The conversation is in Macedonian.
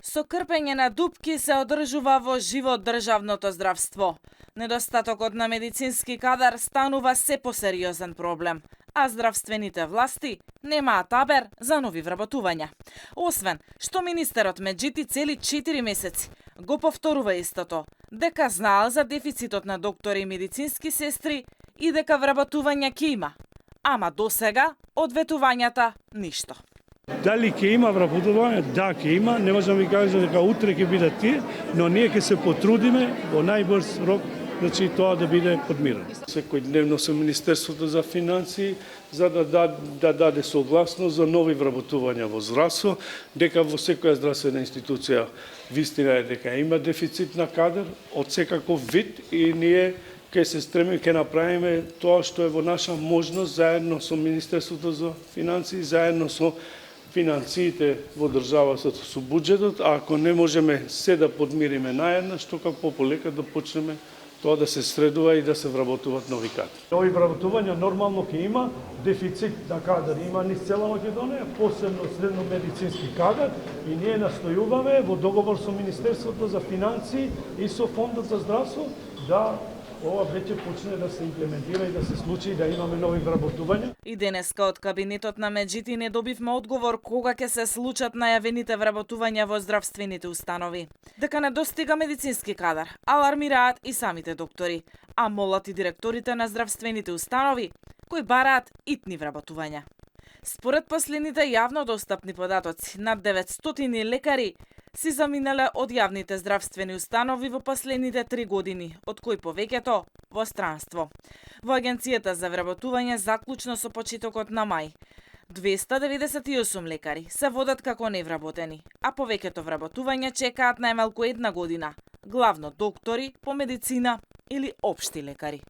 Со крпење на дупки се одржува во живот државното здравство. Недостатокот на медицински кадар станува се посериозен проблем, а здравствените власти немаат табер за нови вработувања. Освен што министерот Меджити цели 4 месеци го повторува истото, дека знаел за дефицитот на доктори и медицински сестри и дека вработувања ќе има. Ама досега од ветувањата ништо. Дали ќе има вработување? Да, ќе има. Не можам ви кажам дека утре ќе бидат тие, но ние ќе се потрудиме во најбрз рок, значи тоа да биде подмирено. Секојдневно со Министерството за финансии за да даде согласност за нови вработувања во здравство, дека во секоја здравствена институција вистина е дека има дефицит на кадар од секаков вид и ние ќе се стремиме, ќе направиме тоа што е во наша можност заедно со Министерството за финансии, заедно со финансиите во државата со буџетот, а ако не можеме се да подмириме наеднаш, што како полека да почнеме тоа да се средува и да се вработуваат нови кадри. Нови вработувања нормално ќе има дефицит на кадар, има низ цела Македонија, посебно средно медицински кадар и ние настојуваме во договор со Министерството за финансии и со Фондот за здравство да ова веќе почне да се имплементира и да се случи и да имаме нови вработувања. И денеска од кабинетот на Меджити не добивме одговор кога ќе се случат најавените вработувања во здравствените установи. Дека не достига медицински кадар, алармираат и самите доктори, а молат и директорите на здравствените установи кои бараат итни вработувања. Според последните јавно достапни податоци, над 900 лекари си заминале од јавните здравствени установи во последните 3 години, од кои повеќето во странство. Во Агенцијата за вработување заклучно со почетокот на мај, 298 лекари се водат како невработени, а повеќето вработувања чекаат најмалку 1 година, главно доктори по медицина или општи лекари.